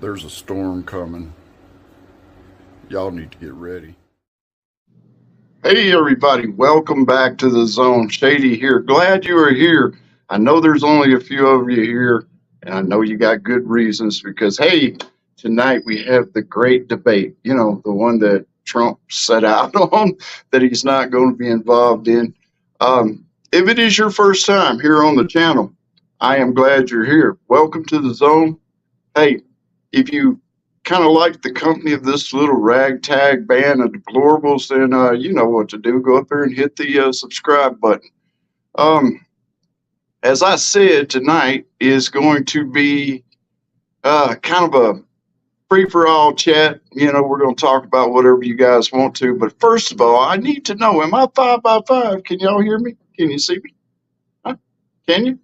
There's a storm coming. Y'all need to get ready. Hey, everybody. Welcome back to the zone. Shady here. Glad you are here. I know there's only a few of you here, and I know you got good reasons because, hey, tonight we have the great debate. You know, the one that Trump set out on that he's not going to be involved in. If it is your first time here on the channel, I am glad you're here. Welcome to the zone. Hey, if you kind of like the company of this little ragtag band of deplorables, then you know what to do. Go up there and hit the subscribe button. As I said, tonight is going to be kind of a free for all chat. You know, we're going to talk about whatever you guys want to. But first of all, I need to know, am I 5x5? Can y'all hear me? Can you see me? Huh? Can you?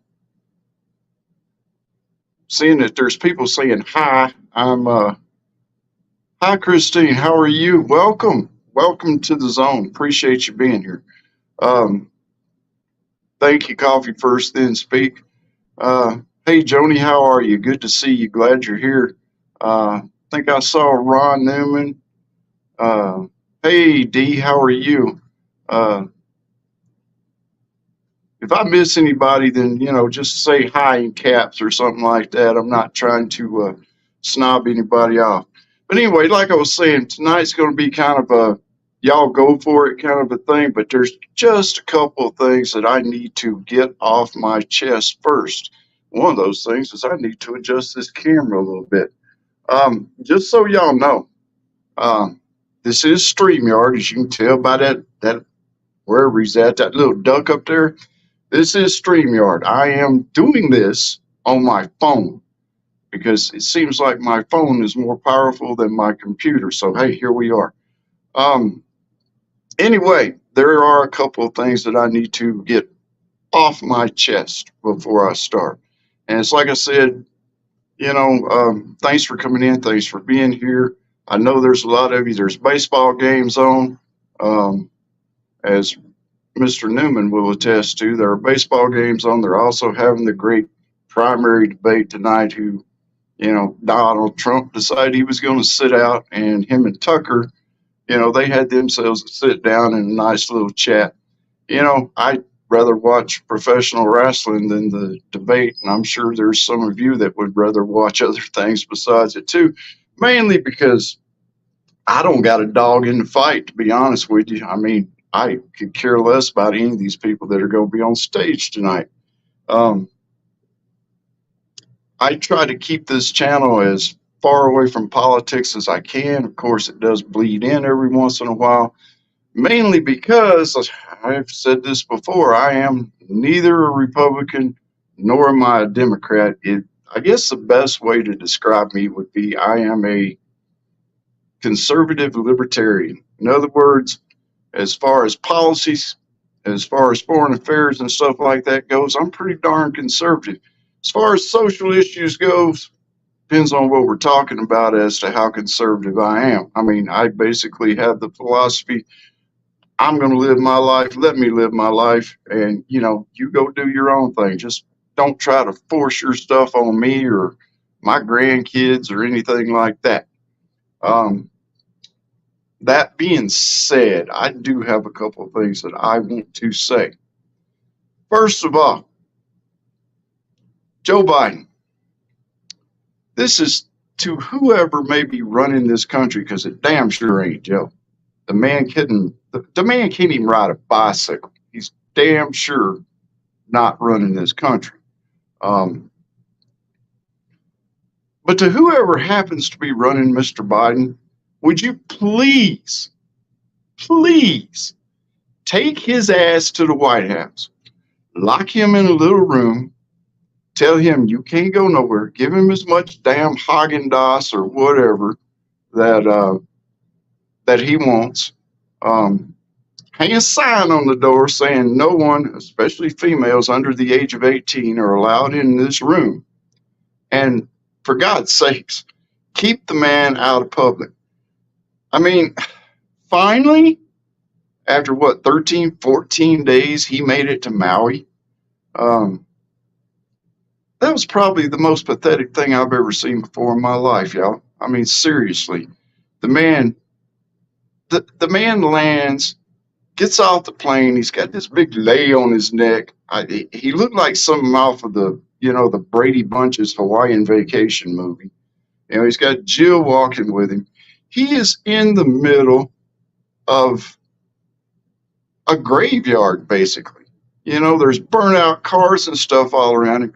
Seeing that there's people saying hi, hi, Christine. How are you? Welcome. Welcome to the zone. Appreciate you being here. Thank you, Coffee First, Then Speak. Hey, Joni, how are you? Good to see you. Glad you're here. I think I saw Ron Newman. Hey, Dee, how are you? If I miss anybody, then, you know, just say hi in caps or something like that. I'm not trying to snob anybody off. But anyway, like I was saying, tonight's going to be kind of a y'all go for it kind of a thing, but there's just a couple of things that I need to get off my chest first. One of those things is I need to adjust this camera a little bit. Just so y'all know, this is StreamYard, as you can tell by that wherever he's at, that little duck up there. This is StreamYard. I am doing this on my phone because it seems like my phone is more powerful than my computer. So, hey, here we are. Anyway, there are a couple of things that I need to get off my chest before I start. And it's like I said, you know, thanks for coming in. Thanks for being here. I know there's a lot of you. There's baseball games on. As Mr. Newman will attest to, there are baseball games on. They're also having the great primary debate tonight who, you know, Donald Trump decided he was going to sit out, and him and Tucker, you know, they had themselves sit down in a nice little chat. You know, I'd rather watch professional wrestling than the debate, and I'm sure there's some of you that would rather watch other things besides it too, mainly because I don't got a dog in the fight, to be honest with you. I mean, I could care less about any of these people that are going to be on stage tonight. I try to keep this channel as far away from politics as I can. Of course, it does bleed in every once in a while, mainly because I've said this before, I am neither a Republican nor am I a Democrat. I guess the best way to describe me would be I am a conservative libertarian. In other words, as far as policies, as far as foreign affairs and stuff like that goes, I'm pretty darn conservative. As far as social issues goes, depends on what we're talking about as to how conservative I am. I mean, I basically have the philosophy, I'm going to live my life, let me live my life, and, you know, you go do your own thing. Just don't try to force your stuff on me or my grandkids or anything like that. That being said, I do have a couple of things that I want to say. First of all, Joe Biden. This is to whoever may be running this country, because it damn sure ain't Joe. The man can't even ride a bicycle. He's damn sure not running this country. But to whoever happens to be running Mr. Biden, would you please take his ass to the White House, lock him in a little room, tell him you can't go nowhere, give him as much damn Haagen-Dazs or whatever that he wants, hang a sign on the door saying no one, especially females under the age of 18, are allowed in this room. And for God's sakes, keep the man out of public. I mean, finally, after what, 13, 14 days, he made it to Maui. That was probably the most pathetic thing I've ever seen before in my life, y'all. I mean, seriously, the man, the man lands, gets off the plane. He's got this big lei on his neck. He looked like something off of the Brady Bunch's Hawaiian Vacation movie. He's got Jill walking with him. He is in the middle of a graveyard, basically. There's burnout cars and stuff all around him.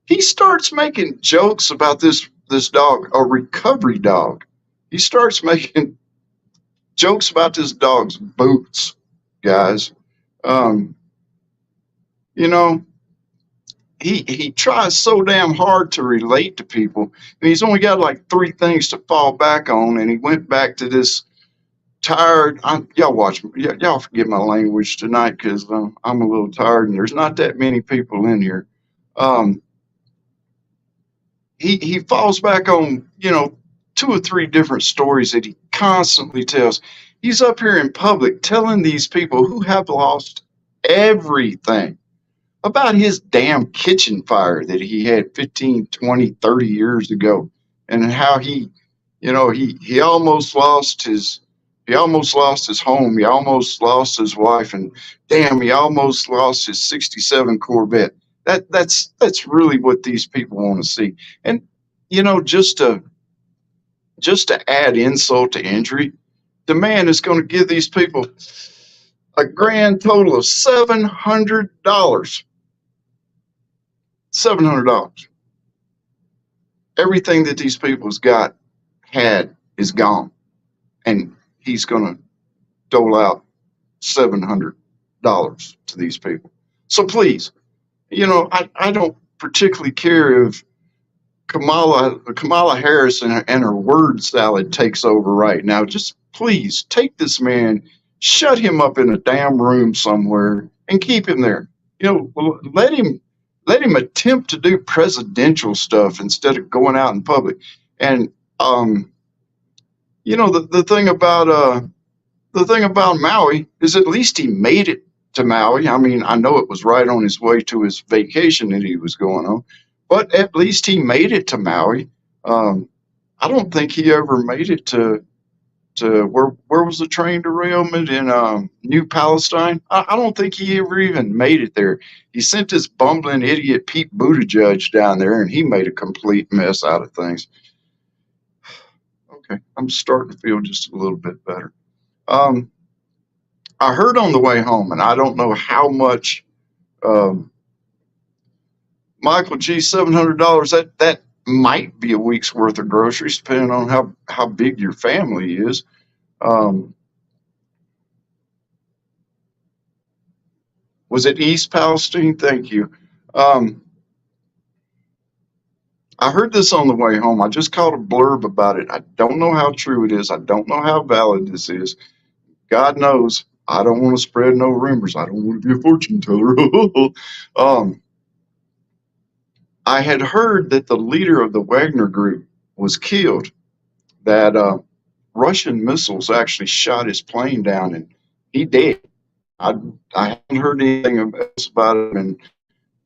He starts making jokes about this dog, a recovery dog. He starts making jokes about this dog's boots, guys. Um, you know, he tries so damn hard to relate to people, and he's only got like three things to fall back on, and he went back to this tired. Y'all watch, y'all forgive my language tonight because I'm a little tired, and there's not that many people in here. Um, he falls back on two or three different stories that he constantly tells. He's up here in public telling these people who have lost everything about his damn kitchen fire that he had 15, 20, 30 years ago, and how he almost lost his home, he almost lost his wife, and damn, he almost lost his 67 Corvette. That's really what these people want to see. And just to add insult to injury, the man is going to give these people a grand total of $700. $700. Everything that these people's had is gone, and he's going to dole out $700 to these people. So please, I don't particularly care if Kamala Harris and her word salad takes over right now. Just please take this man, shut him up in a damn room somewhere, and keep him there. Let him attempt to do presidential stuff instead of going out in public. And the thing about Maui is at least he made it to Maui. I mean, I know it was right on his way to his vacation that he was going on, but at least he made it to Maui. I don't think he ever made it to where was the train derailment in New Palestine? I don't think he ever even made it there. He sent this bumbling idiot Pete Buttigieg down there, and he made a complete mess out of things. Okay, I'm starting to feel just a little bit better. I heard on the way home, and I don't know how much. Michael G, $700. That might be a week's worth of groceries, depending on how big your family is. Was it East Palestine? Thank you. I heard this on the way home. I just caught a blurb about it. I don't know how true it is. I don't know how valid this is. God knows I don't want to spread no rumors. I don't want to be a fortune teller. I had heard that the leader of the Wagner group was killed, that Russian missiles actually shot his plane down, and he dead. I haven't heard anything else about it, and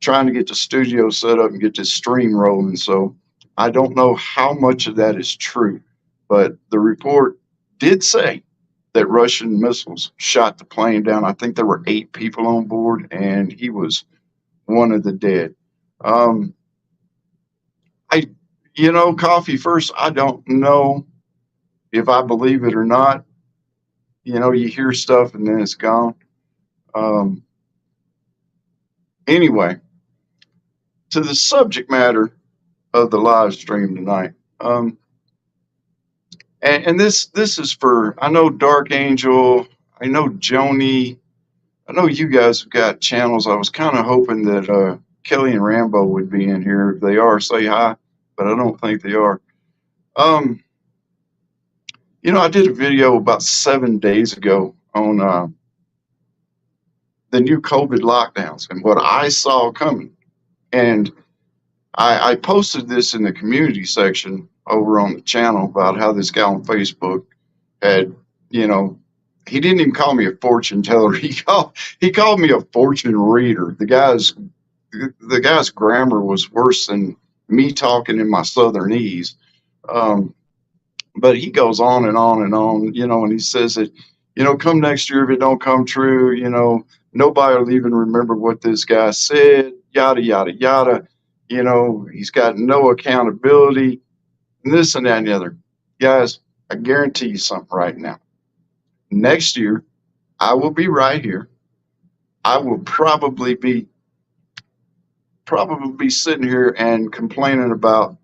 trying to get the studio set up and get this stream rolling. So I don't know how much of that is true, but the report did say that Russian missiles shot the plane down. I think there were 8 people on board, and he was one of the dead. Coffee first. I don't know if I believe it or not. You hear stuff and then it's gone. Anyway, to the subject matter of the live stream tonight. And this is for, I know Dark Angel, I know Joni, I know you guys have got channels. I was kind of hoping that Kelly and Rambo would be in here. If they are, say hi, but I don't think they are. I did a video about 7 days ago on the new COVID lockdowns and what I saw coming. And I posted this in the community section over on the channel about how this guy on Facebook had, he didn't even call me a fortune teller. He called me a fortune reader. The guy's the guy's grammar was worse than me talking in my Southernese. Um, but he goes on and on and on, and he says that, come next year if it don't come true, nobody will even remember what this guy said, yada, yada, yada. He's got no accountability, and this and that and the other. Guys, I guarantee you something right now. Next year, I will be right here. I will probably be sitting here and complaining about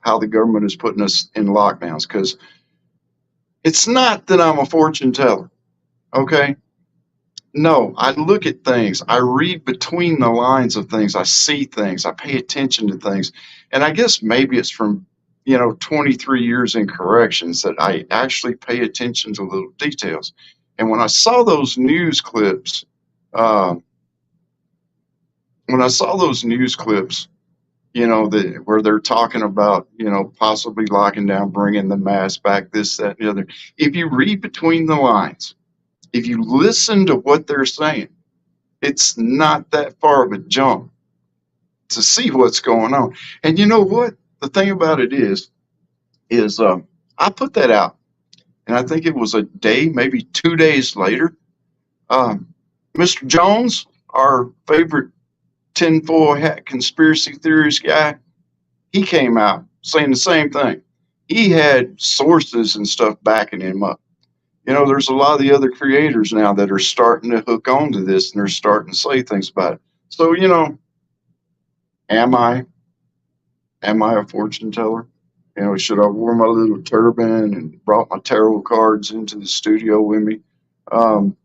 how the government is putting us in lockdowns because it's not that I'm a fortune teller, okay? No, I look at things. I read between the lines of things. I see things. I pay attention to things. And I guess maybe it's from, 23 years in corrections that I actually pay attention to little details. And when I saw those news clips, uh, when I saw those news clips, where they're talking about, possibly locking down, bringing the mask back, this, that, and the other. If you read between the lines, if you listen to what they're saying, it's not that far of a jump to see what's going on. And you know what? The thing about it is I put that out, and I think it was a day, maybe 2 days later. Um, Mr. Jones, our favorite tinfoil hat conspiracy theorist guy, he came out saying the same thing. He had sources and stuff backing him up. There's a lot of the other creators now that are starting to hook onto this and they're starting to say things about it. So, am I a fortune teller? Should I wear my little turban and brought my tarot cards into the studio with me? Um,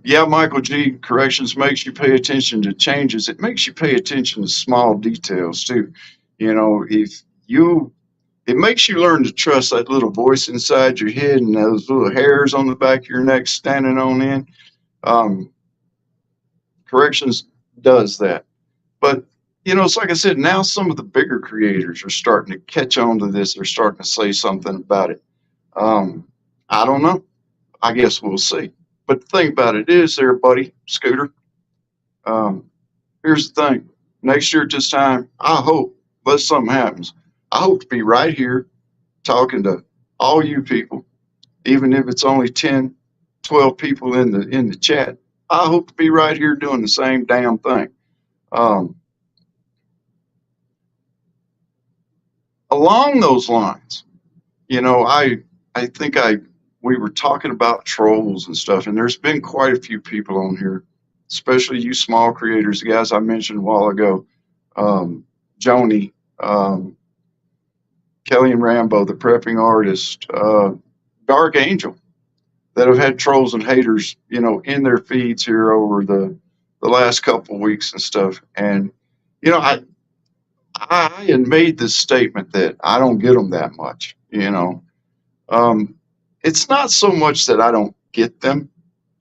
yeah, Michael G. Corrections makes you pay attention to changes. It makes you pay attention to small details too. If you it makes you learn to trust that little voice inside your head and those little hairs on the back of your neck standing on end. Um, Corrections does that. But, it's like I said, now some of the bigger creators are starting to catch on to this. They're starting to say something about it. Um, I don't know. I guess we'll see. But the thing about it is, there, buddy, Scooter, um, here's the thing. Next year at this time, I hope, unless something happens, I hope to be right here talking to all you people, even if it's only 10, 12 people in the chat. I hope to be right here doing the same damn thing. Um, Along those lines, I think we were talking about trolls and stuff, and there's been quite a few people on here, especially you small creators, the guys I mentioned a while ago, um, Joni, Kelly and Rambo, the prepping artist, Dark Angel, that have had trolls and haters, in their feeds here over the last couple of weeks and stuff. And I had made this statement that I don't get them that much. Um, it's not so much that I don't get them;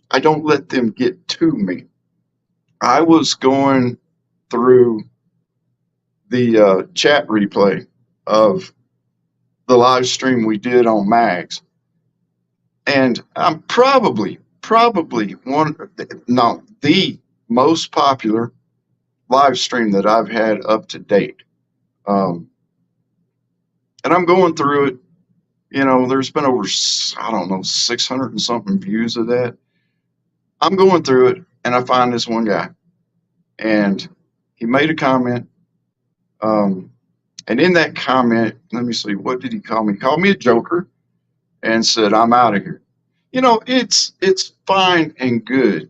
I don't let them get to me. I was going through the chat replay of the live stream we did on Mags, and I'm probably one, no, the most popular live stream that I've had up to date. Um, and I'm going through it. There's been over, I don't know, 600 and something views of that. I'm going through it, and I find this one guy, and he made a comment. Um, and in that comment, let me see, what did he call me? He called me a joker and said, "I'm out of here." It's fine and good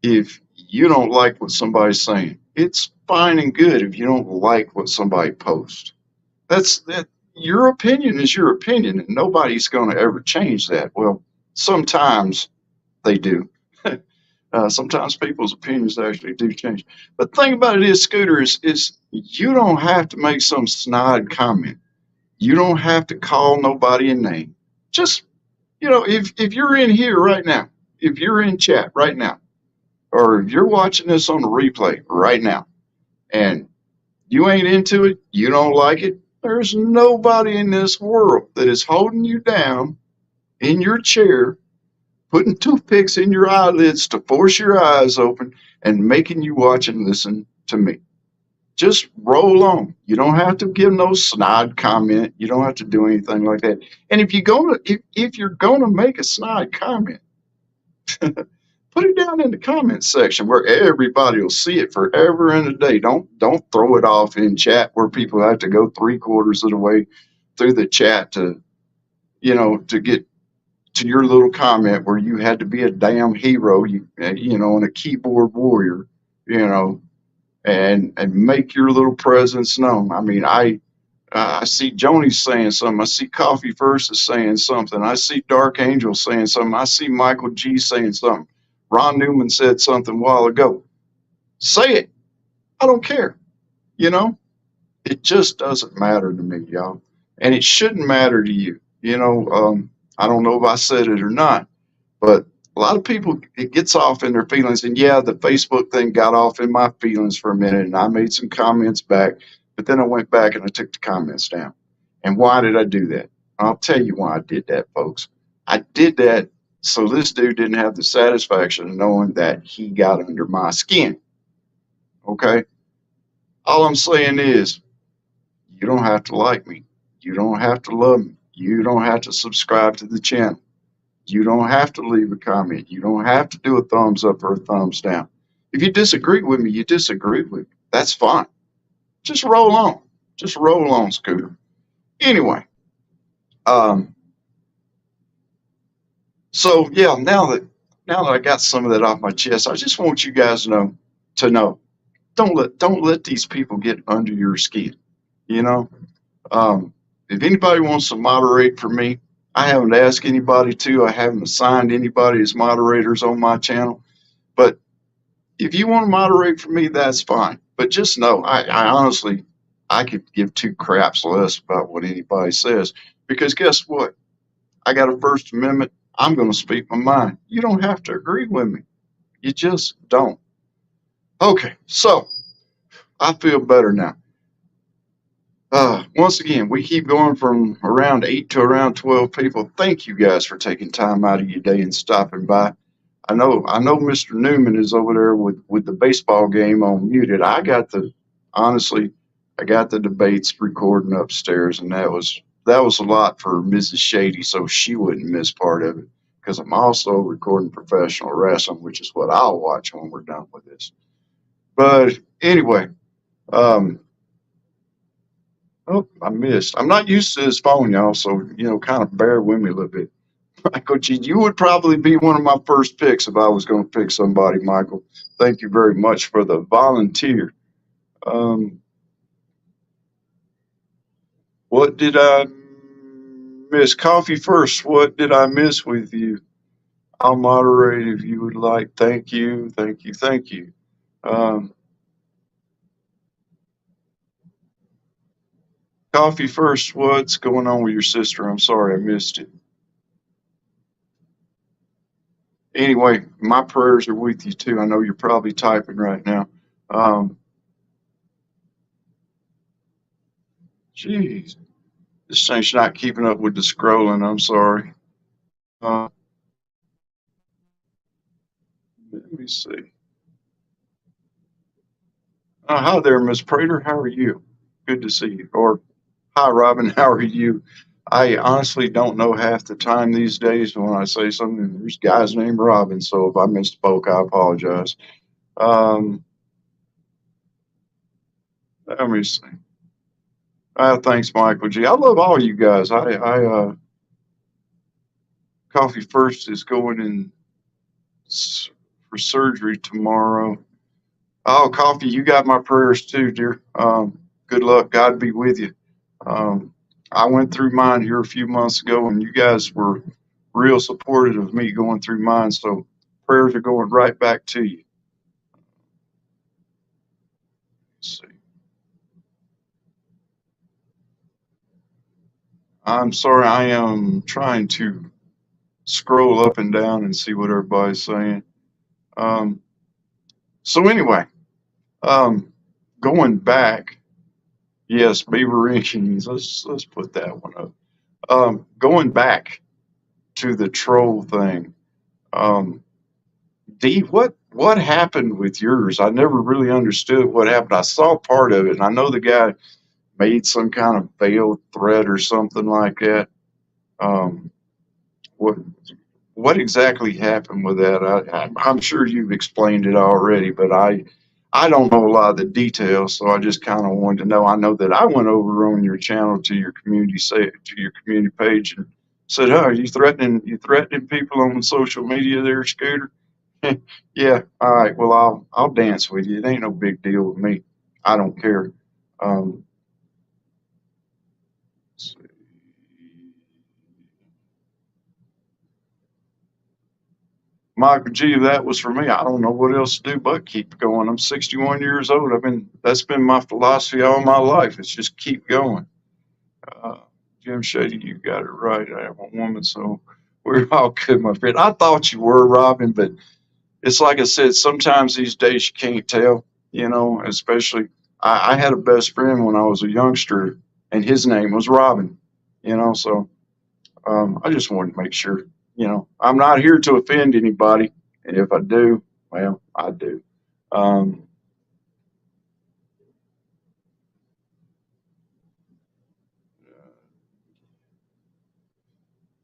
if you don't like what somebody's saying. It's fine and good if you don't like what somebody posts. That your opinion is your opinion, and nobody's going to ever change that. Well, sometimes they do. Sometimes people's opinions actually do change. But the thing about it is, Scooter, is you don't have to make some snide comment. You don't have to call nobody a name. Just, if you're in here right now, if you're in chat right now, or if you're watching this on the replay right now, and you ain't into it, you don't like it, there's nobody in this world that is holding you down in your chair, putting toothpicks in your eyelids to force your eyes open and making you watch and listen to me. Just roll on. You don't have to give no snide comment. You don't have to do anything like that. And if you're gonna make a snide comment, put it down in the comment section where everybody will see it forever and a day. Don't throw it off in chat where people have to go 3/4 of the way through the chat to to get to your little comment where you had to be a damn hero, and a keyboard warrior, you know, and make your little presence known. I mean, I see Joni saying something. I see Coffee First is saying something. I see Dark Angel saying something. I see Michael G saying something. Ron Newman said something a while ago. Say it. I don't care. You know, it just doesn't matter to me, y'all. And it shouldn't matter to you. I don't know if I said it or not, but a lot of people, it gets off in their feelings. And yeah, the Facebook thing got off in my feelings for a minute, and I made some comments back, but then I went back and I took the comments down. And why did I do that? I'll tell you why I did that, folks. I did that so this dude didn't have the satisfaction of knowing that he got under my skin. Okay? All I'm saying is, you don't have to like me. You don't have to love me. You don't have to subscribe to the channel. You don't have to leave a comment. You don't have to do a thumbs up or a thumbs down. If you disagree with me, you disagree with me. That's fine. Just roll on. Just roll on, Scooter. Anyway, so yeah, now that I got some of that off my chest, I just want you guys to know, don't let these people get under your skin. You know, if anybody wants to moderate for me, I haven't asked anybody to. I haven't assigned anybody as moderators on my channel. But if you want to moderate for me, that's fine. But just know, I honestly, I could give two craps less about what anybody says. Because guess what? I got a First Amendment. I'm going to speak my mind. You don't have to agree with me. You just don't. Okay, so I feel better now. Once again, we keep going from around 8 to around 12 people. Thank you guys for taking time out of your day and stopping by. I know Mr. Newman is over there with the baseball game on muted. Honestly, I got the debates recording upstairs, and that was a lot for Mrs. Shady, so she wouldn't miss part of it, because I'm also recording professional wrestling, which is what I'll watch when we're done with this. But anyway, oh, I missed. I'm not used to this phone, y'all, so, kind of bear with me a little bit. Michael G, you would probably be one of my first picks if I was going to pick somebody, Michael. Thank you very much for the volunteer. What did I miss? Coffee First, what did I miss with you? I'll moderate if you would like. Thank you, thank you, thank you. Coffee First, what's going on with your sister? I'm sorry I missed it. Anyway, my prayers are with you too. I know you're probably typing right now. Jeez, this thing's not keeping up with the scrolling. I'm sorry. Let me see. Hi there, Miss Prater. How are you? Good to see you. Or hi, Robin. How are you? I honestly don't know half the time these days when I say something. There's a guy's named Robin, so if I misspoke, I apologize. Let me see. Thanks, Michael G. I love all you guys. Coffee First is going in for surgery tomorrow. Oh, Coffee, you got my prayers too, dear. Good luck. God be with you. I went through mine here a few months ago, and you guys were real supportive of me going through mine, so prayers are going right back to you. Let's see. I'm sorry, I am trying to scroll up and down and see what everybody's saying. So anyway, going back, yes, Beaverines, let's put that one up. Going back to the troll thing, Um, Dee, what happened with yours? I never really understood what happened. I saw part of it, and I know the guy made some kind of veiled threat or something like that. Um, what what exactly happened with that? I'm sure you've explained it already, but I don't know a lot of the details, so I just kind of wanted to know. I know that I went over on your channel to your community say to your community page and said, "Oh, are you threatening people on social media there, Scooter?" Yeah, all right. Well, I'll dance with you. It ain't no big deal with me. I don't care. Um, Michael G, if that was for me, I don't know what else to do but keep going. I'm 61 years old. That's been my philosophy all my life. It's just keep going. Uh, Jim Shady, you got it right. I am a woman, so we're all good, my friend. I thought you were, Robin, but it's like I said, sometimes these days you can't tell, especially I had a best friend when I was a youngster, and his name was Robin, so I just wanted to make sure, I'm not here to offend anybody. And if I do, well, I do. Um,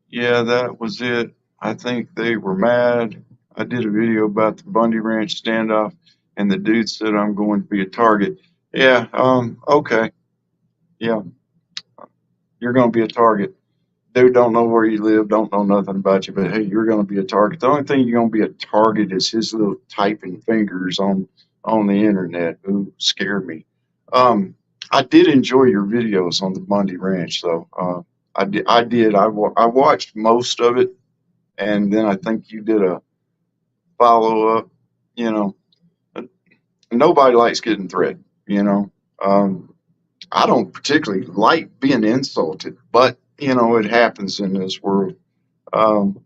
yeah, that was it. I think they were mad. I did a video about the Bundy Ranch standoff, and the dude said I'm going to be a target. Yeah, okay. Yeah, you're going to be a target. Dude don't know where you live, don't know nothing about you, but hey, you're going to be a target. The only thing you're going to be a target is his little typing fingers on the internet. Ooh, scared me. Um, I did enjoy your videos on the Bundy Ranch, though. I did. I watched most of it, and then I think you did a follow up. You know, nobody likes getting threatened. Um, I don't particularly like being insulted, but it happens in this world. Um,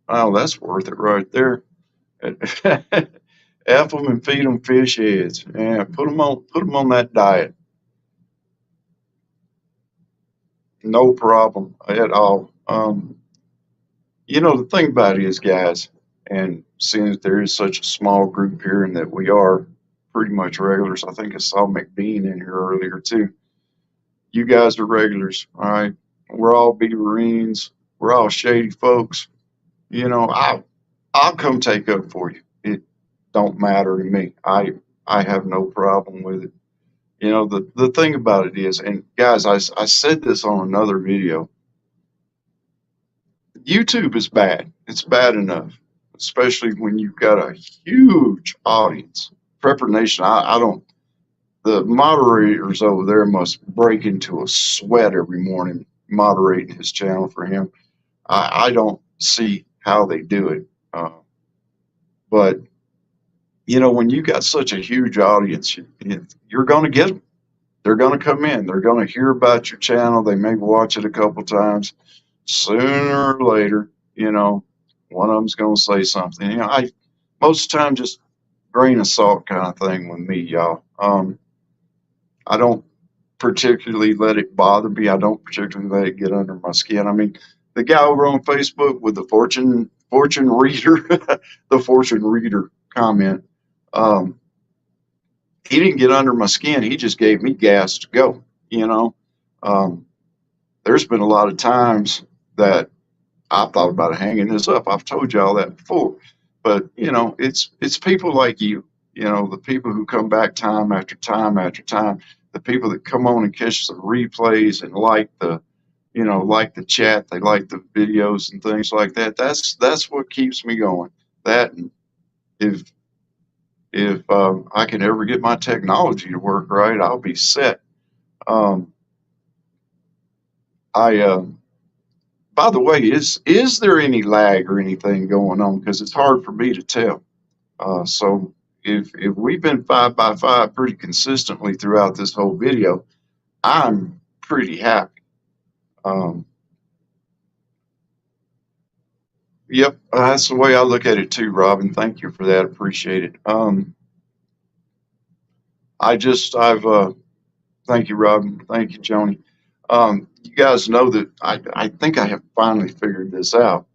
oh, that's worth it right there. F them and feed them fish heads. Yeah, put them on that diet. No problem at all. The thing about it is, guys, and seeing that there is such a small group here and that we are pretty much regulars, I think I saw McBean in here earlier too. You guys are regulars, all right? We're all Beaverines. We're all shady folks. I'll come take up for you. It don't matter to me. I have no problem with it. The thing about it is, and guys, I said this on another video. YouTube is bad. It's bad enough, especially when you've got a huge audience. Prepper Nation, I don't. The moderators over there must break into a sweat every morning moderating his channel for him. I don't see how they do it. But when you got such a huge audience, you're going to get them. They're going to come in. They're going to hear about your channel. They may watch it a couple times. Sooner or later, one of them's going to say something. I most of the time just grain of salt kind of thing with me, y'all. I don't particularly let it bother me. I don't particularly let it get under my skin. I mean, the guy over on Facebook with the fortune reader, the fortune reader comment, um, he didn't get under my skin. He just gave me gas to go. You know, um, there's been a lot of times that I thought about hanging this up. I've told y'all that before, but it's people like you. The people who come back time after time after time. The people that come on and catch the replays and like the chat. They like the videos and things like that. That's what keeps me going. That and if I can ever get my technology to work right, I'll be set. Um, I By the way, is there any lag or anything going on? Because it's hard for me to tell. So if we've been 5 by 5 pretty consistently throughout this whole video, I'm pretty happy. Um, yep, that's the way I look at it too, Robin. Thank you for that. Appreciate it. Thank you, Robin. Thank you, Joni. You guys know that I think I have finally figured this out.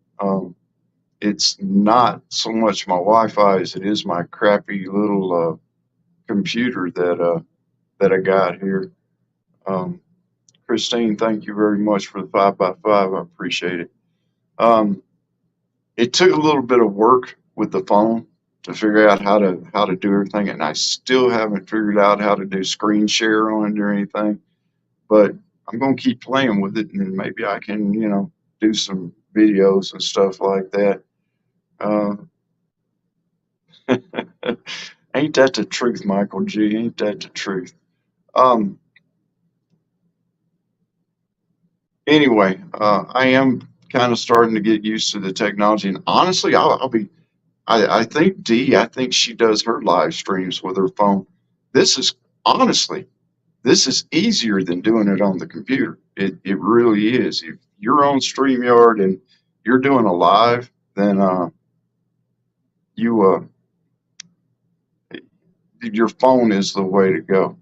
It's not so much my Wi-Fi as it is my crappy little computer that I got here. Um, Christine, thank you very much for the 5x5. I appreciate it. Um, it took a little bit of work with the phone to figure out how to do everything, and I still haven't figured out how to do screen share on it or anything. But I'm gonna keep playing with it, and then maybe I can, do some videos and stuff like that. Uh, ain't that the truth, Michael G? Ain't that the truth? Um, anyway, I am kind of starting to get used to the technology, and honestly, I'll be. I think Dee. I think she does her live streams with her phone. This is honestly, this is easier than doing it on the computer. It really is. If you're on StreamYard and you're doing a live, then you your phone is the way to go.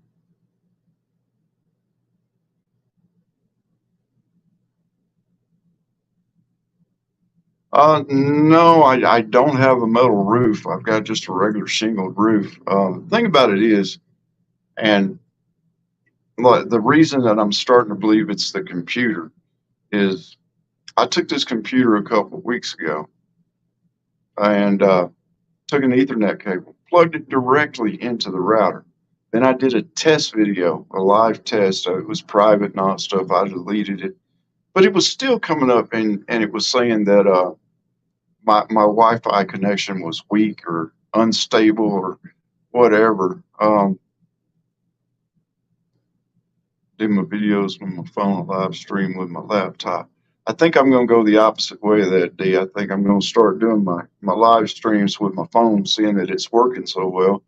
No, I don't have a metal roof. I've got just a regular shingled roof. The thing about it is, and the reason that I'm starting to believe it's the computer is I took this computer a couple of weeks ago and took an Ethernet cable, plugged it directly into the router. Then I did a test video, a live test. It was private, not stuff. I deleted it, but it was still coming up, and it was saying that my Wi-Fi connection was weak or unstable or whatever. Do my videos with my phone, live stream with my laptop. I think I'm going to go the opposite way of that, D. I think I'm going to start doing my live streams with my phone, seeing that it's working so well.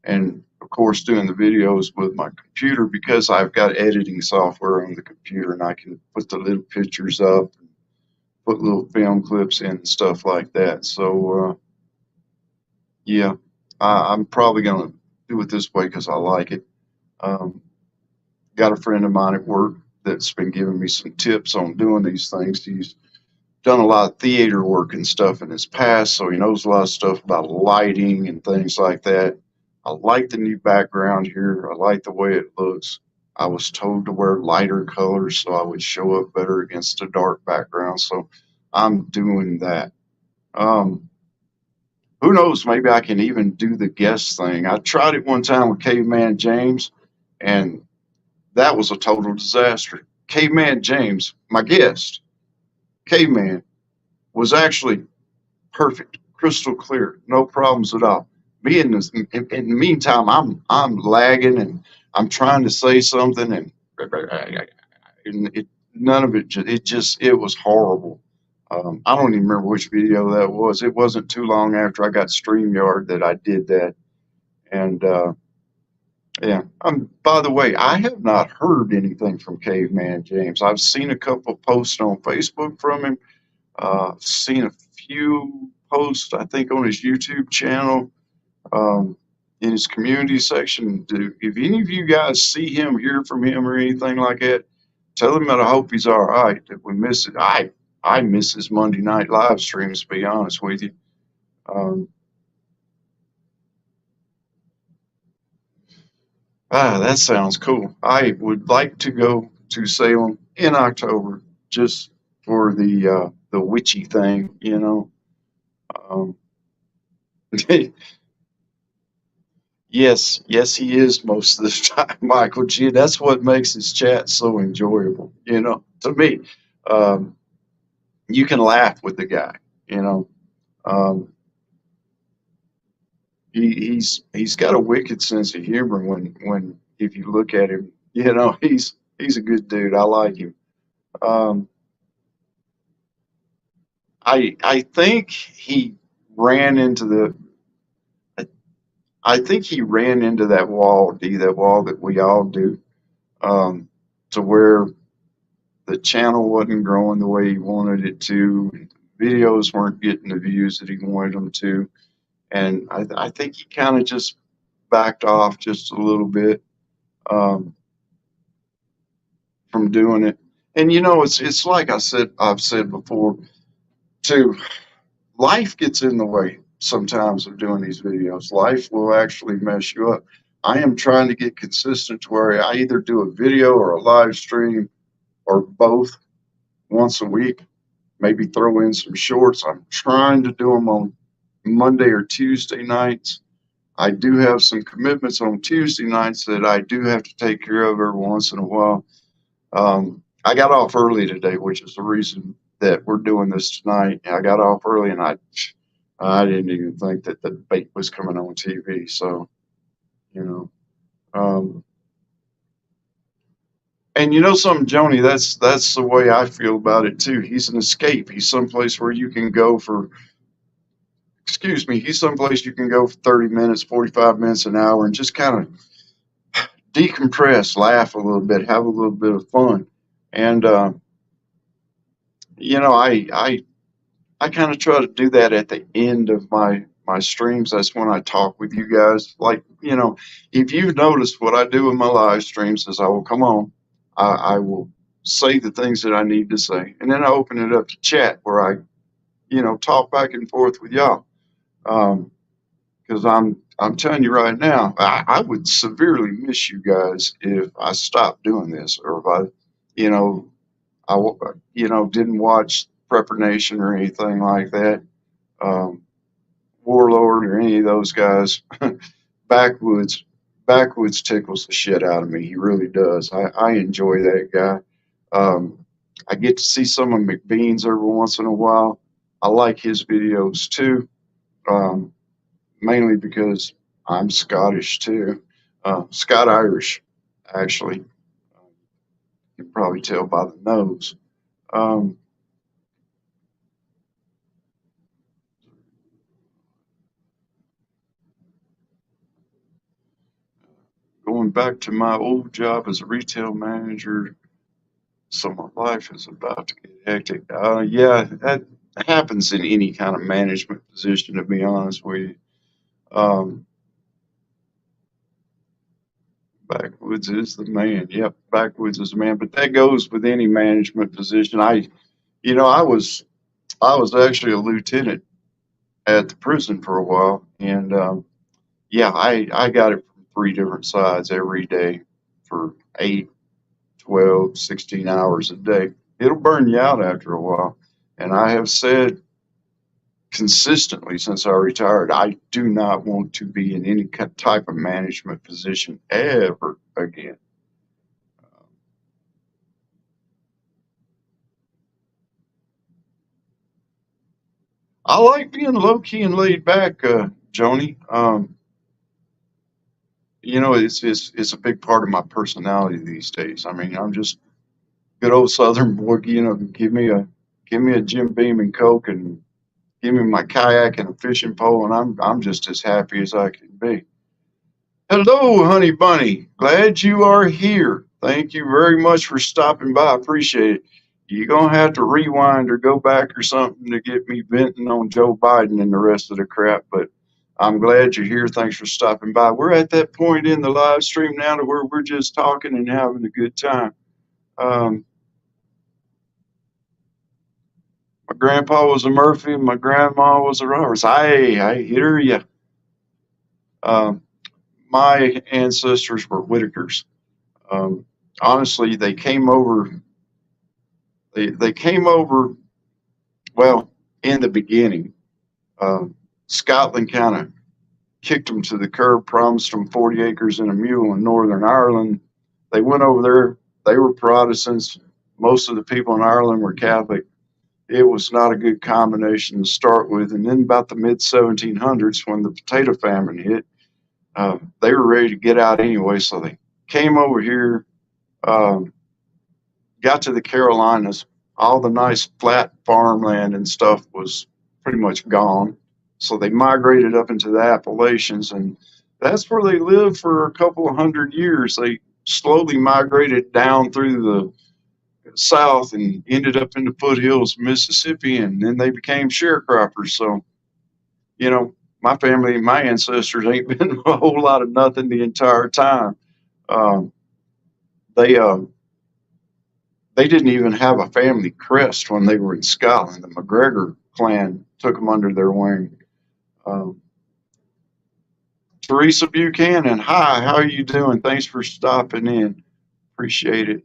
And of course, doing the videos with my computer because I've got editing software on the computer and I can put the little pictures up, put little film clips in and stuff like that. So, yeah, I'm probably going to do it this way because I like it. Um, got a friend of mine at work that's been giving me some tips on doing these things. He's done a lot of theater work and stuff in his past, so he knows a lot of stuff about lighting and things like that. I like the new background here. I like the way it looks. I was told to wear lighter colors so I would show up better against the dark background, so I'm doing that. Um, who knows? Maybe I can even do the guest thing. I tried it one time with Caveman James, and that was a total disaster. Caveman James, my guest, Caveman, was actually perfect, crystal clear, no problems at all. Me in the meantime, I'm lagging and I'm trying to say something and none of it it was horrible. I don't even remember which video that was. It wasn't too long after I got StreamYard that I did that. And yeah. By the way, I have not heard anything from Caveman James. I've seen a couple posts on Facebook from him. Seen a few posts, I think, on his YouTube channel, in his community section. If any of you guys see him, hear from him, or anything like that, tell him that I hope he's all right. That we miss it. I miss his Monday night live streams. To be honest with you. Um, that sounds cool. I would like to go to Salem in October just for the witchy thing, you know. Um, yes, yes, he is most of the time, Michael G. That's what makes his chat so enjoyable, you know. To me, um, you can laugh with the guy, you know. Um, he's got a wicked sense of humor when if you look at him, you know, he's a good dude. I like him. Um, I think he ran into the I think he ran into that wall, D, that wall that we all do, um, to where the channel wasn't growing the way he wanted it to. Videos weren't getting the views that he wanted them to, and I think he kind of just backed off just a little bit um, from doing it. And you know, it's like I've said before too. life gets in the way sometimes of doing these videos. Life will actually mess you up. I am trying to get consistent to where I either do a video or a live stream or both once a week, maybe throw in some shorts. I'm trying to do them on Monday or Tuesday nights. I do have some commitments on Tuesday nights that I do have to take care of every once in a while. I got off early today, which is the reason that we're doing this tonight. I got off early and I didn't even think that the debate was coming on TV. So, you know, um, and you know something, Joni, that's the way I feel about it too. He's an escape. He's someplace where you can go for, excuse me, he's someplace you can go for 30 minutes, 45 minutes, an hour, and just kind of decompress, laugh a little bit, have a little bit of fun. And, you know, I kind of try to do that at the end of my streams. That's when I talk with you guys. Like, you know, if you've noticed what I do in my live streams is I will come on, I will say the things that I need to say, and then I open it up to chat where I, you know, talk back and forth with y'all. Because I'm telling you right now, I would severely miss you guys if I stopped doing this, or if I, you know, you know, didn't watch Prepper Nation or anything like that, um, Warlord or any of those guys. Backwoods, Backwoods tickles the shit out of me. He really does. I enjoy that guy. I get to see some of McBean's every once in a while. I like his videos too, um, mainly because I'm Scottish too. Scott Irish, actually. You can probably tell by the nose. Um, Going back to my old job as a retail manager, so my life is about to get hectic. Yeah, that happens in any kind of management position, to be honest with you. Um, Backwoods is the man. Yep, Backwoods is the man. But that goes with any management position. You know, I was actually a lieutenant at the prison for a while, and yeah, I got it from three different sides every day for 8, 12, 16 hours a day. It'll burn you out after a while. And I have said consistently since I retired, I do not want to be in any type of management position ever again. I like being low key and laid back, Joni. You know, it's a big part of my personality these days. I mean, I'm just good old Southern boy. You know, give me a Jim Beam and Coke, and give me my kayak and a fishing pole, and I'm just as happy as I can be. Hello, honey bunny. Glad you are here. Thank you very much for stopping by. I appreciate it. You're gonna have to rewind or go back or something to get me venting on Joe Biden and the rest of the crap, but I'm glad you're here. Thanks for stopping by. We're at that point in the live stream now to where we're just talking and having a good time. Um, my grandpa was a Murphy, and my grandma was a Roberts. I hear you. Um, my ancestors were Whitakers. Um, Honestly, they came over, well, in the beginning. Scotland kind of kicked them to the curb, promised them 40 acres and a mule in Northern Ireland. They went over there. They were Protestants. Most of the people in Ireland were Catholic. It was not a good combination to start with. And then about the mid 1700s, when the potato famine hit, they were ready to get out anyway. So they came over here, um, got to the Carolinas. All the nice flat farmland and stuff was pretty much gone. So they migrated up into the Appalachians, and that's where they lived for a couple of hundred years. They slowly migrated down through the south and ended up in the foothills of Mississippi, and then they became sharecroppers. So, you know, my family, my ancestors ain't been a whole lot of nothing the entire time. Um, they they didn't even have a family crest when they were in Scotland. The McGregor clan took them under their wing. Um, Teresa Buchanan, hi, how are you doing? Thanks for stopping in. Appreciate it.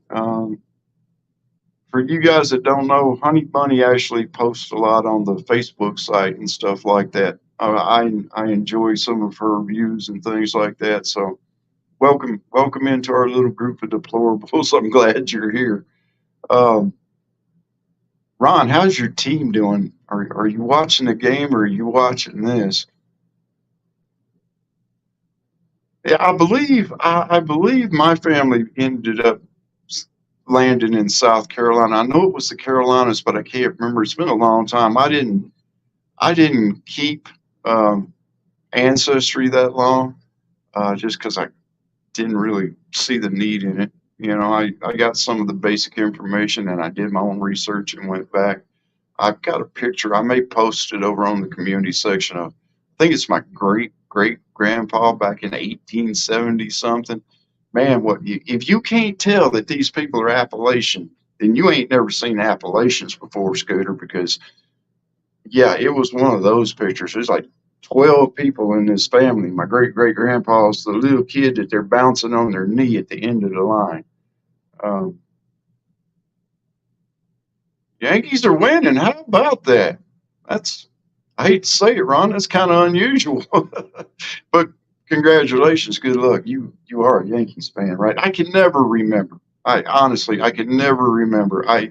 For you guys that don't know, Honey Bunny actually posts a lot on the Facebook site and stuff like that. I enjoy some of her views and things like that. So welcome into our little group of deplorables. I'm glad you're here. Um, Ron, how's your team doing? Are you watching the game or are you watching this? Yeah, I believe my family ended up landing in South Carolina. I know it was the Carolinas, but I can't remember. It's been a long time. I didn't keep um, ancestry that long, just because I didn't really see the need in it. I got some of the basic information and I did my own research and went back. I've got a picture. I may post it over on the community section of, I think it's my great great grandpa back in 1870 something. Man, if you can't tell that these people are Appalachian, then you ain't never seen Appalachians before, Scooter, because yeah, it was one of those pictures. There's like 12 people in this family. My great great grandpa's the little kid that they're bouncing on their knee at the end of the line. Um, Yankees are winning. How about that? That's, I hate to say it, Ron. That's kind of unusual, but congratulations. Good luck. You are a Yankees fan, right? I can never remember. I honestly, I can never remember. I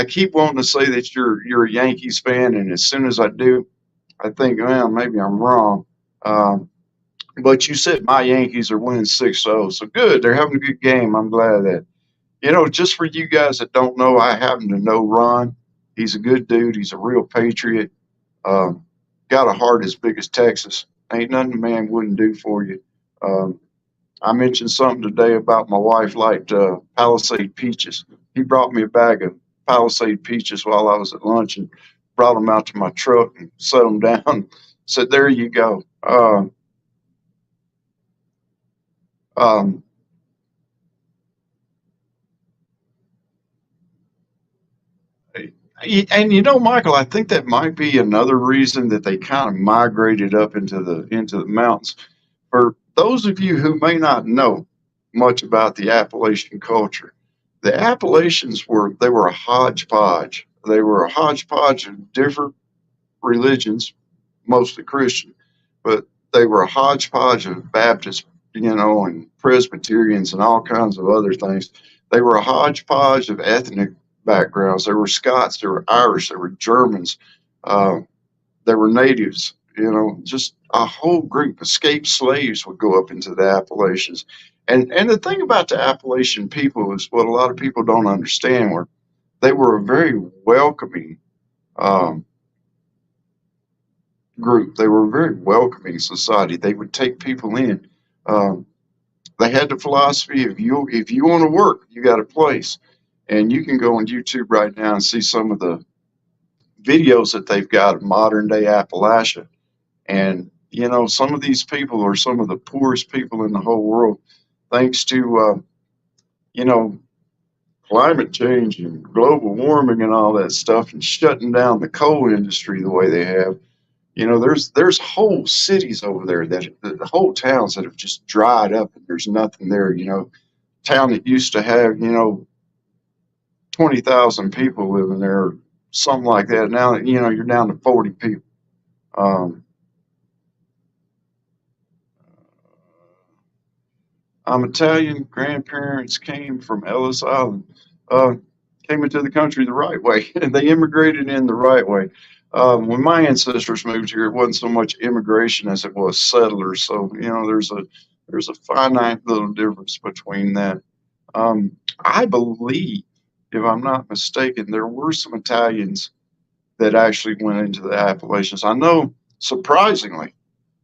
keep wanting to say that you're a Yankees fan, and as soon as I do, I think, well, maybe I'm wrong. Um, but you said my Yankees are winning 6-0, so good. They're having a good game. I'm glad of that. Just for you guys that don't know, I happen to know Ron. He's a good dude. He's a real patriot. Um, got a heart as big as Texas. Ain't nothing a man wouldn't do for you. Um, I mentioned something today about my wife liked Palisade peaches. He brought me a bag of Palisade peaches while I was at lunch and brought them out to my truck and set them down. Said, "There you go." Um, and Michael, I think that might be another reason that they kind of migrated up into the mountains. For those of you who may not know much about the Appalachian culture, the Appalachians were a hodgepodge. They were a hodgepodge of different religions, mostly Christian, but they were a hodgepodge of Baptists, and Presbyterians and all kinds of other things. They were a hodgepodge of ethnic backgrounds. There were Scots, there were Irish, there were Germans, uh, there were natives. Just a whole group. Escaped slaves would go up into the Appalachians. And the thing about the Appalachian people is what a lot of people don't understand. Where they were a very welcoming um, group. They were a very welcoming society. They would take people in. Um, they had the philosophy, if you want to work, you got a place. And you can go on YouTube right now and see some of the videos that they've got of modern day Appalachia. And some of these people are some of the poorest people in the whole world, thanks to you know climate change and global warming and all that stuff, and shutting down the coal industry the way they have. There's whole cities over there that the whole towns that have just dried up and there's nothing there. Town that used to have 20,000 people living there, something like that. Now you're down to 40 people. Um, I'm Italian. Grandparents came from Ellis Island. Uh, Came into the country the right way. They immigrated in the right way. When my ancestors moved here, it wasn't so much immigration as it was settlers. So there's a finite little difference between that. I believe, if I'm not mistaken, there were some Italians that actually went into the Appalachians. I know, surprisingly,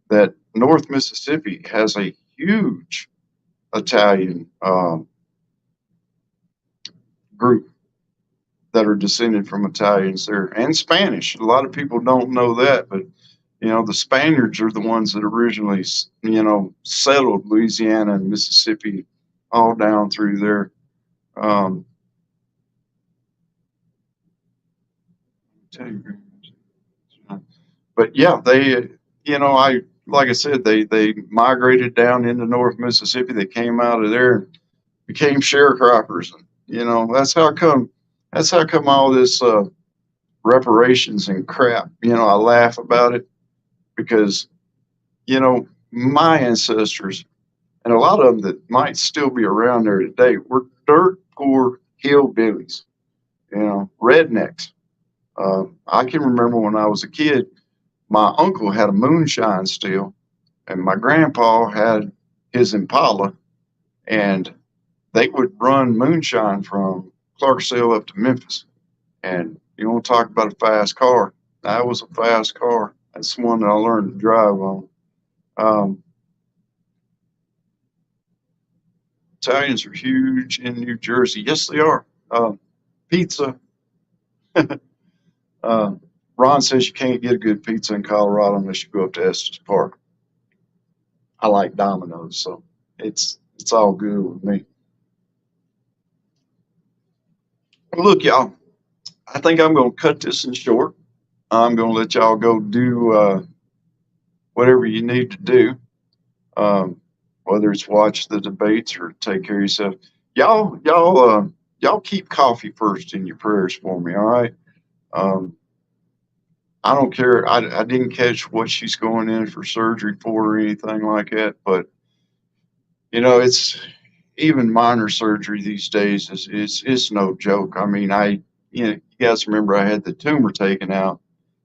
that North Mississippi has a huge Italian group that are descended from Italians there, and Spanish. A lot of people don't know that, but the Spaniards are the ones that originally settled Louisiana and Mississippi, all down through there. Um, tell you, but yeah, they, I like I said, they migrated down into North Mississippi. They came out of there and became sharecroppers, and that's how come all this reparations and crap. I laugh about it because my ancestors and a lot of them that might still be around there today were dirt poor hillbillies, rednecks. I can remember when I was a kid, my uncle had a moonshine still, and my grandpa had his Impala, and they would run moonshine from Clarksville up to Memphis. And you want to talk about a fast car? That was a fast car. That's the one that I learned to drive on. Um, Italians are huge in New Jersey. Yes, they are. Pizza. uh, Ron says you can't get a good pizza in Colorado unless you go up to Estes Park. I like Domino's, so it's all good with me. Look, y'all, I think I'm going to cut this in short. I'm going to let y'all go do whatever you need to do, um, whether it's watch the debates or take care of yourself. Y'all keep coffee first in your prayers for me. All right. Um, I don't care. I didn't catch what she's going in for surgery for or anything like that, but it's even minor surgery these days is it's no joke. I mean, you guys remember I had the tumor taken out,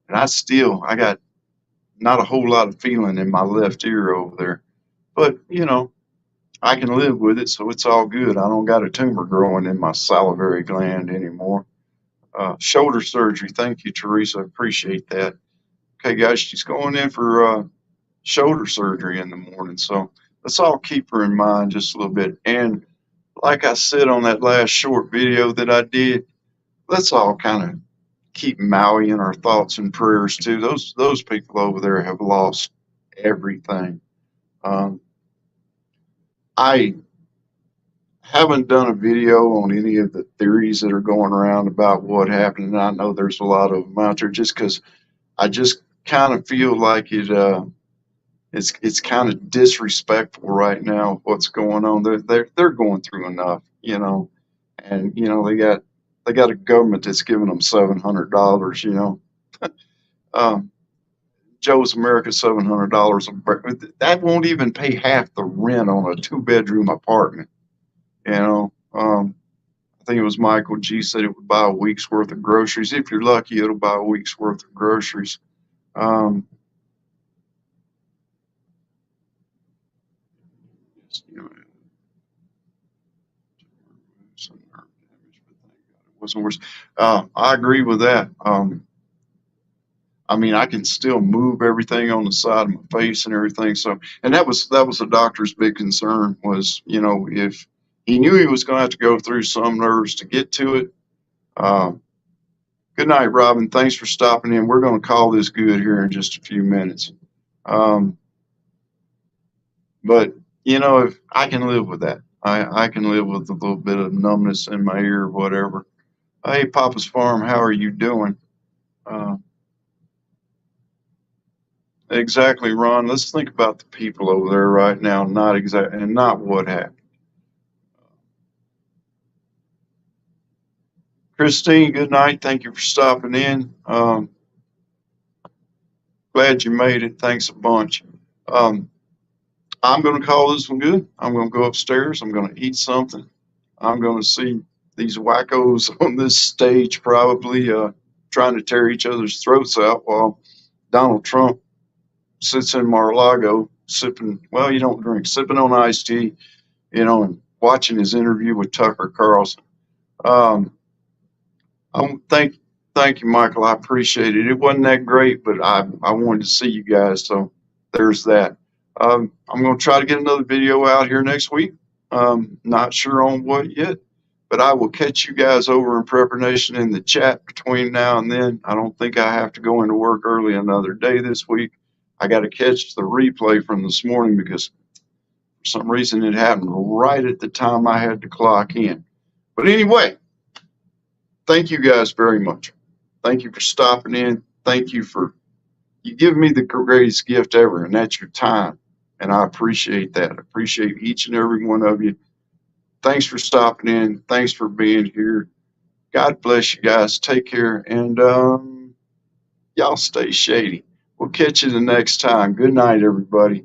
and I got not a whole lot of feeling in my left ear over there, but I can live with it, so it's all good. I don't got a tumor growing in my salivary gland anymore. Shoulder surgery. Thank you, Teresa. I appreciate that. Okay, guys, she's going in for shoulder surgery in the morning, so let's all keep her in mind just a little bit. And like I said on that last short video that I did, let's all kind of keep Maui in our thoughts and prayers too. Those people over there have lost everything. Um, I haven't done a video on any of the theories that are going around about what happened, and I know there's a lot of them out there just because I just kind of feel like it's kind of disrespectful right now what's going on. They're going through enough, and they got a government that's giving them $700. Um, Joe's America $700 that won't even pay half the rent on a 2-bedroom apartment. I think it was Michael G said it would buy a week's worth of groceries. If you're lucky, it'll buy a week's worth of groceries. Um, you know, some nerve damage, but thank God it wasn't worse. I agree with that. I mean, I can still move everything on the side of my face and everything. So, and that was the doctor's big concern was, if he knew he was going to have to go through some nerves to get to it. Um, Good night, Robin. Thanks for stopping in. We're going to call this good here in just a few minutes. Um, but if I can live with that, I can live with a little bit of numbness in my ear or whatever. Hey, Papa's Farm, how are you doing? Uh, exactly, Ron. Let's think about the people over there right now, not what happened. Christine, good night. Thank you for stopping in. Glad you made it. Thanks a bunch. Um, I'm going to call this one good. I'm going to go upstairs. I'm going to eat something. I'm going to see these wackos on this stage probably trying to tear each other's throats out while Donald Trump sits in Mar-a-Lago sipping, well, you don't drink, sipping on iced tea, and watching his interview with Tucker Carlson. Um, thank you, Michael. I appreciate it. It wasn't that great, but I wanted to see you guys, so there's that. I'm going to try to get another video out here next week. Not sure on what yet, but I will catch you guys over in Prepper Nation in the chat between now and then. I don't think I have to go into work early another day this week. I got to catch the replay from this morning because for some reason it happened right at the time I had to clock in. But anyway, thank you guys very much. Thank you for stopping in. Thank you for you give me the greatest gift ever, and that's your time. And I appreciate that. I appreciate each and every one of you. Thanks for stopping in. Thanks for being here. God bless you guys. Take care. And y'all stay shady. We'll catch you the next time. Good night, everybody.